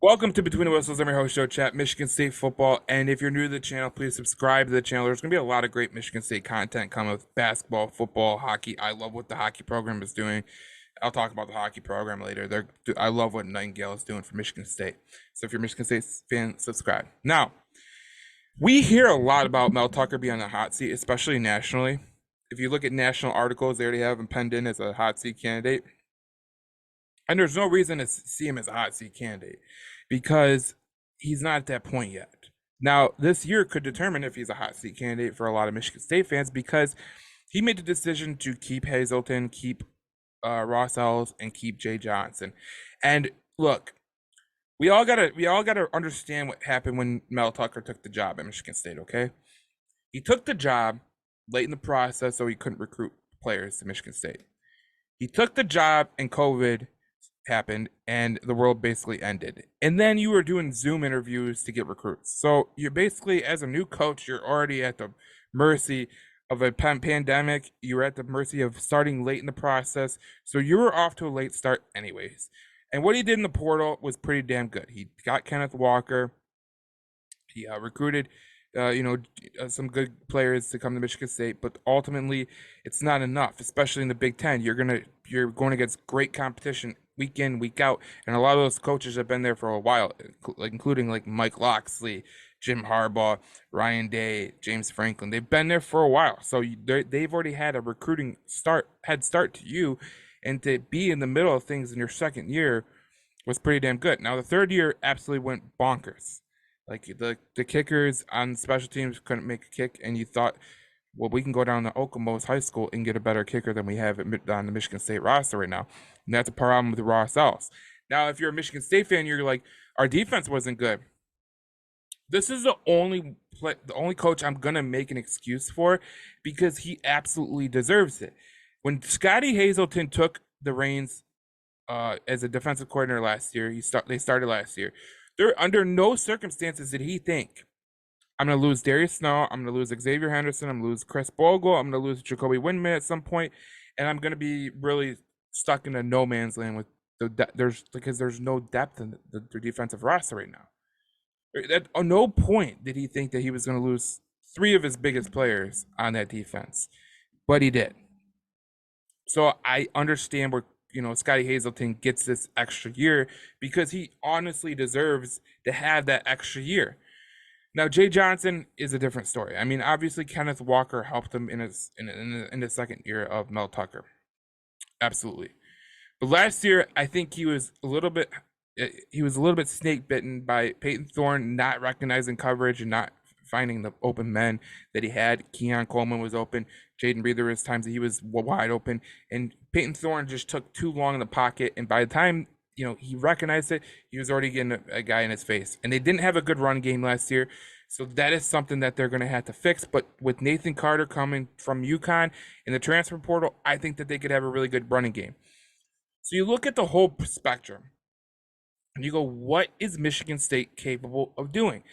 Welcome to Between the Whistles. I'm your host, Joe Chat, Michigan State football. And if you're new to the channel, please subscribe to the channel. There's going to be a lot of great Michigan State content coming with basketball, football, hockey. I love what the hockey program is doing. I'll talk about the hockey program later. I love what Nightingale is doing for Michigan State. So if you're a Michigan State fan, subscribe. Now, we hear a lot about Mel Tucker being on the hot seat, especially nationally. If you look at national articles, they already have him penned in as a hot seat candidate. And there's no reason to see him as a hot seat candidate because he's not at that point yet. Now, this year could determine if he's a hot seat candidate for a lot of Michigan State fans because he made the decision to keep Hazelton, keep Ross Ellis, and keep Jay Johnson. And look, we all gotta understand what happened when Mel Tucker took the job at Michigan State. Okay, he took the job late in the process, so he couldn't recruit players to Michigan State. He took the job, and COVID happened and the world basically ended. And then you were doing Zoom interviews to get recruits. So you're basically, as a new coach, you're already at the mercy of a pandemic. You're at the mercy of starting late in the process. So you were off to a late start anyways. And what he did in the portal was pretty damn good. He got Kenneth Walker. He recruited some good players to come to Michigan State, but ultimately it's not enough, especially in the Big Ten. You're going against great competition week in, week out, and a lot of those coaches have been there for a while, including like Mike Locksley, Jim Harbaugh, Ryan Day, James Franklin. They've been there for a while, so they've already had a recruiting head start to you, and to be in the middle of things in your second year was pretty damn good. Now the third year absolutely went bonkers. Like the kickers on special teams couldn't make a kick, and you thought, well, we can go down to Okemos High School and get a better kicker than we have on the Michigan State roster right now. And that's a problem with Ross Ellis. Now, if you're a Michigan State fan, you're like, our defense wasn't good. This is the only coach I'm gonna make an excuse for because he absolutely deserves it. When Scotty Hazelton took the reins as a defensive coordinator last year, they started last year. There, under no circumstances did he think, I'm going to lose Darius Snow, I'm going to lose Xavier Henderson, I'm going to lose Chris Bogle, I'm going to lose Jacoby Windman at some point, and I'm going to be really stuck in a no man's land with because there's no depth in the defensive roster right now. At no point did he think that he was going to lose three of his biggest players on that defense, but he did. So I understand where Scotty Hazelton gets this extra year because he honestly deserves to have that extra year. Now, Jay Johnson is a different story. I mean, obviously, Kenneth Walker helped him in the second year of Mel Tucker. Absolutely. But last year, I think he was a little bit snake bitten by Peyton Thorne not recognizing coverage and not finding the open men that he had. Keon Coleman was open. Jaden Reed, there was times that he was wide open. And Peyton Thorne just took too long in the pocket. And by the time, he recognized it, he was already getting a guy in his face. And they didn't have a good run game last year. So that is something that they're going to have to fix. But with Nathan Carter coming from UConn in the transfer portal, I think that they could have a really good running game. So you look at the whole spectrum and you go, what is Michigan State capable of doing?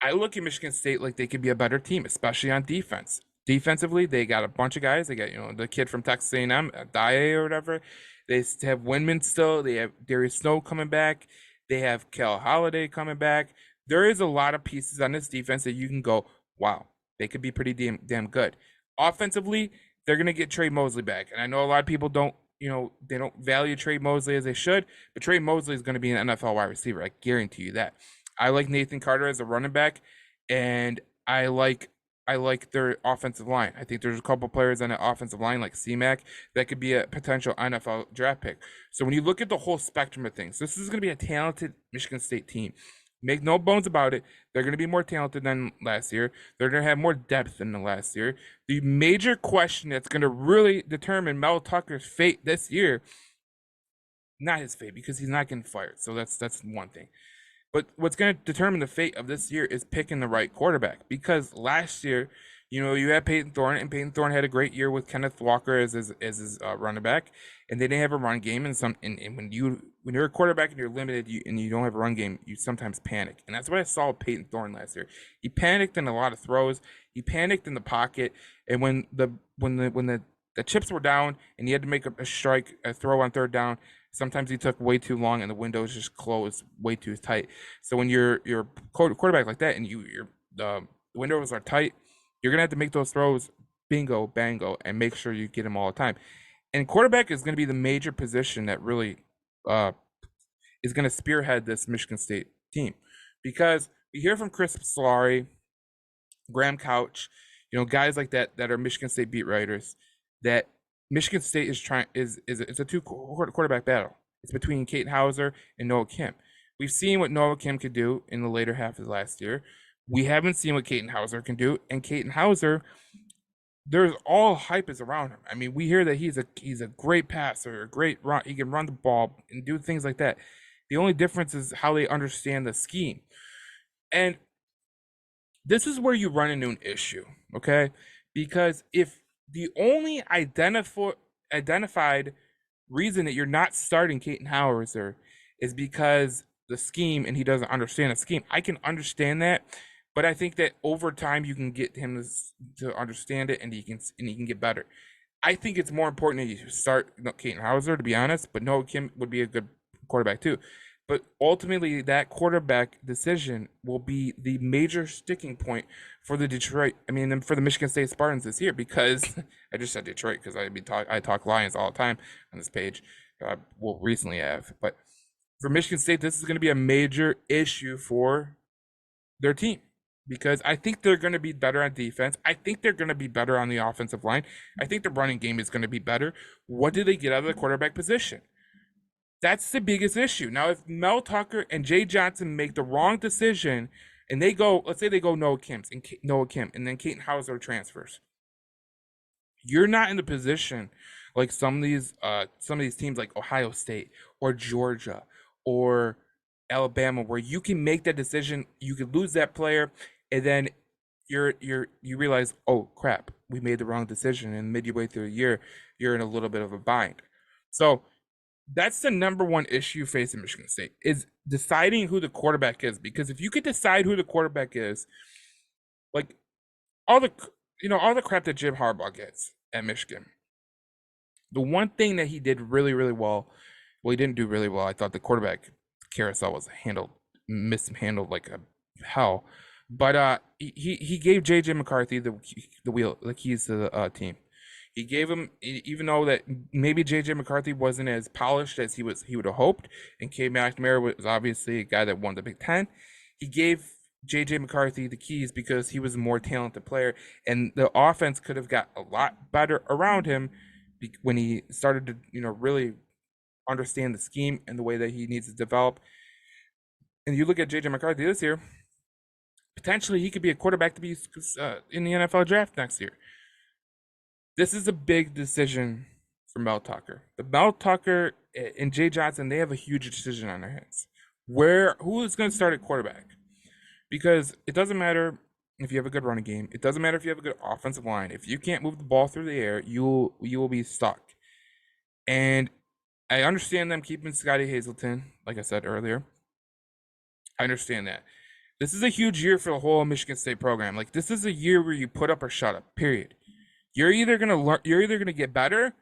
I look at Michigan State like they could be a better team, especially on defense. Defensively, they got a bunch of guys. They got, the kid from Texas A&M, Dye or whatever. They have Windman still. They have Darius Snow coming back. They have Kel Holiday coming back. There is a lot of pieces on this defense that you can go, wow, they could be pretty damn good. Offensively, they're going to get Trey Mosley back. And I know a lot of people don't, they don't value Trey Mosley as they should, but Trey Mosley is going to be an NFL wide receiver. I guarantee you that. I like Nathan Carter as a running back, and I like their offensive line. I think there's a couple players on the offensive line like C-Mac that could be a potential NFL draft pick. So when you look at the whole spectrum of things, this is going to be a talented Michigan State team. Make no bones about it. They're going to be more talented than last year. They're going to have more depth than the last year. The major question that's going to really determine Mel Tucker's fate this year, not his fate because he's not getting fired. So that's one thing. But what's going to determine the fate of this year is picking the right quarterback. Because last year, you had Peyton Thorne, and Peyton Thorne had a great year with Kenneth Walker as his running back, and they didn't have a run game. And when you're a quarterback and you're limited, and you don't have a run game, you sometimes panic. And that's what I saw with Peyton Thorne last year. He panicked in a lot of throws. He panicked in the pocket, and when the chips were down and he had to make a throw on third down, Sometimes he took way too long and the windows just closed way too tight. So when you're quarterback like that and your windows are tight, you're gonna have to make those throws bingo bango and make sure you get them all the time. And quarterback is gonna be the major position that really uh, is gonna spearhead this Michigan State team, because we hear from Chris Solari, Graham Couch, guys like that that are Michigan State beat writers, that Michigan State is trying is it's a quarterback battle. It's between Kate Hauser and Noah Kim. We've seen what Noah Kim could do in the later half of the last year. We haven't seen what Caden Hauser can do, and Caden Hauser, there's all hype is around him. I mean, we hear that he's a great passer, a great run. He can run the ball and do things like that. The only difference is how they understand the scheme, and this is where you run into an issue, okay? Because if the only identified reason that you're not starting Caden Hauser is because the scheme and he doesn't understand the scheme, I can understand that, but I think that over time you can get him to understand it and he can get better. I think it's more important that you start Caden Hauser, to be honest, but Noah Kim would be a good quarterback too. But ultimately, that quarterback decision will be the major sticking point for the for the Michigan State Spartans this year. Because I just said Detroit because I talk Lions all the time on this page. Well, recently I have, but for Michigan State, this is going to be a major issue for their team, because I think they're going to be better on defense. I think they're going to be better on the offensive line. I think the running game is going to be better. What do they get out of the quarterback position? That's the biggest issue. Now, if Mel Tucker and Jay Johnson make the wrong decision and let's say they go Noah Kim, and then Caden Hauser transfers, you're not in the position like some of these teams like Ohio State or Georgia or Alabama, where you can make that decision. You could lose that player, and then you realize, oh crap, we made the wrong decision, and midway through the year, you're in a little bit of a bind. So that's the number one issue facing Michigan State, is deciding who the quarterback is. Because if you could decide who the quarterback is, like all the crap that Jim Harbaugh gets at Michigan, the one thing that he did really, really well, he didn't do really well. I thought the quarterback carousel was mishandled like a hell. But he gave JJ McCarthy the keys to the team. He gave him, even though that maybe JJ McCarthy wasn't as polished as he would have hoped, and Cade McNamara was obviously a guy that won the Big Ten. He gave JJ McCarthy the keys because he was a more talented player, and the offense could have got a lot better around him when he started to really understand the scheme and the way that he needs to develop. And you look at JJ McCarthy this year, potentially he could be a quarterback to be in the NFL draft next year. This is a big decision for Mel Tucker. The Mel Tucker and Jay Johnson, they have a huge decision on their hands. Who is going to start at quarterback? Because it doesn't matter if you have a good running game. It doesn't matter if you have a good offensive line. If you can't move the ball through the air, you will be stuck. And I understand them keeping Scotty Hazelton, like I said earlier. I understand that. This is a huge year for the whole Michigan State program. Like, this is a year where you put up or shut up, period. You're either gonna get better,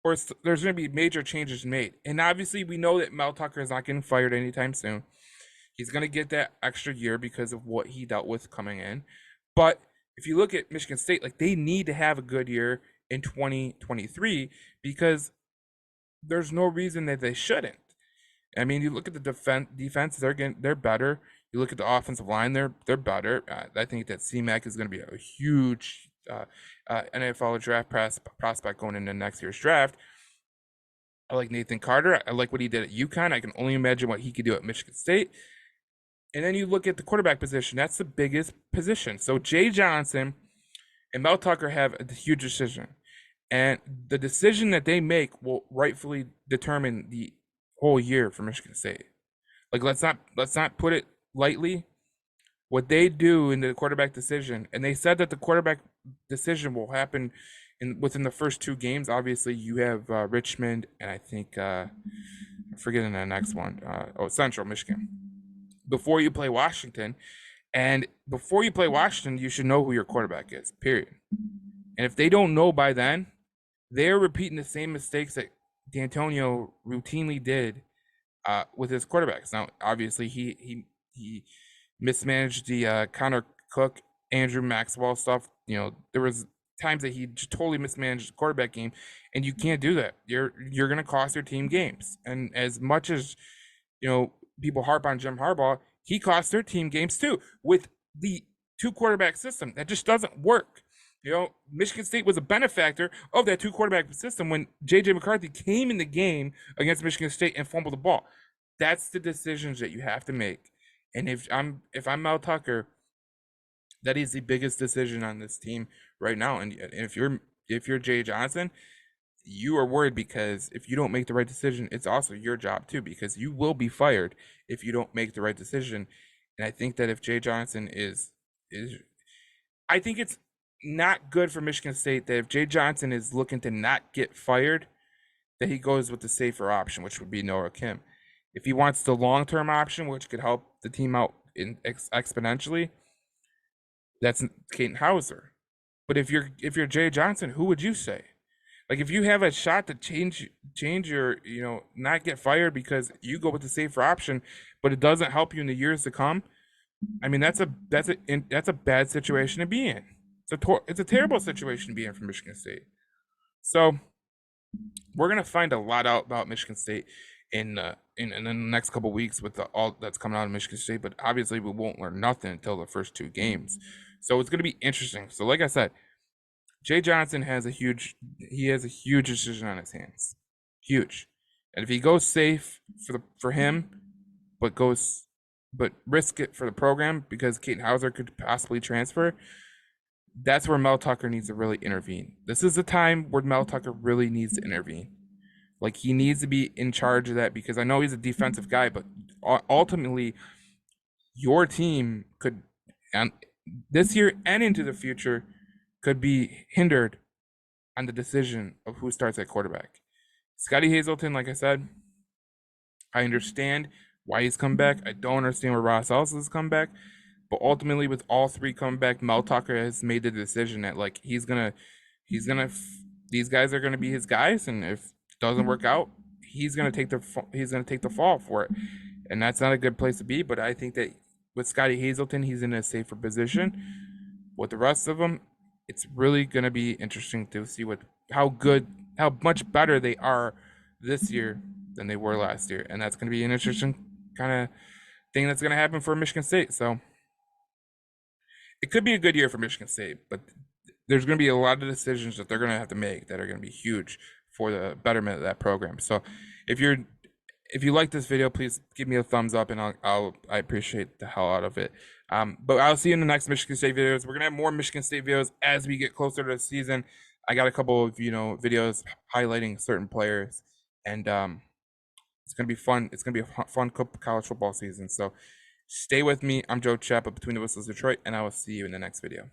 or there's gonna be major changes made. And obviously, we know that Mel Tucker is not getting fired anytime soon. He's gonna get that extra year because of what he dealt with coming in. But if you look at Michigan State, like, they need to have a good year in 2023, because there's no reason that they shouldn't. I mean, you look at the defense, they're better. You look at the offensive line, they're better. I think that CMAC is going to be a huge NFL draft prospect going into next year's draft. I like Nathan Carter. I like what he did at UConn. I can only imagine what he could do at Michigan State. And then you look at the quarterback position. That's the biggest position. So Jay Johnson and Mel Tucker have a huge decision. And the decision that they make will rightfully determine the whole year for Michigan State. Like, let's not put it lightly. What they do in the quarterback decision, and they said that the quarterback decision will happen within the first two games. Obviously, you have Richmond, and I think I'm forgetting the next one. Central Michigan. Before you play Washington, and before you play Washington, you should know who your quarterback is. Period. And if they don't know by then, they're repeating the same mistakes that D'Antonio routinely did with his quarterbacks. Now, obviously, he mismanaged the Connor Cook, Andrew Maxwell stuff. There was times that he just totally mismanaged the quarterback game, and you can't do that. You're gonna cost your team games. And as much as people harp on Jim Harbaugh, he cost their team games too with the two quarterback system. That just doesn't work. Michigan State was a benefactor of that two quarterback system when J.J. McCarthy came in the game against Michigan State and fumbled the ball. That's the decisions that you have to make. And if I'm Mel Tucker, that is the biggest decision on this team right now. And if you're Jay Johnson, you are worried because if you don't make the right decision, it's also your job too, because you will be fired if you don't make the right decision. And I think that if Jay Johnson is I think it's not good for Michigan State that if Jay Johnson is looking to not get fired, that he goes with the safer option, which would be Noah Kim. If he wants the long-term option, which could help the team out exponentially, that's Kaden Hauser. But if you're Jay Johnson, who would you say? Like if you have a shot to change your not get fired because you go with the safer option, but it doesn't help you in the years to come. I mean that's a bad situation to be in. It's a terrible situation to be in for Michigan State. So we're gonna find a lot out about Michigan State in the next couple weeks with all that's coming out of Michigan State. But obviously we won't learn nothing until the first two games. So it's gonna be interesting. So like I said, Jay Johnson has a huge decision on his hands. Huge. And if he goes safe for him, but risk it for the program because Kate Hauser could possibly transfer, that's where Mel Tucker needs to really intervene. This is the time where Mel Tucker really needs to intervene. Like he needs to be in charge of that because I know he's a defensive guy, but ultimately your team could and this year and into the future could be hindered on the decision of who starts at quarterback. Scotty Hazelton, like I said, I understand why he's come back. I don't understand where Ross Ellis has come back. But ultimately, with all three coming back, Mel Tucker has made the decision that like these guys are gonna be his guys, and if it doesn't work out, he's gonna take the fall for it, and that's not a good place to be. But I think that with Scotty Hazelton, he's in a safer position. With the rest of them, it's really gonna be interesting to see how much better they are this year than they were last year, and that's gonna be an interesting kind of thing that's gonna happen for Michigan State. So it could be a good year for Michigan State, but there's going to be a lot of decisions that they're going to have to make that are going to be huge for the betterment of that program. So if you like this video, please give me a thumbs up, and I appreciate the hell out of it. But I'll see you in the next Michigan State videos. We're gonna have more Michigan State videos as we get closer to the season. I got a couple of videos highlighting certain players, and it's gonna be fun. It's gonna be a fun college football season. So stay with me. I'm Joe Chappa, Between the Whistles Detroit, and I will see you in the next video.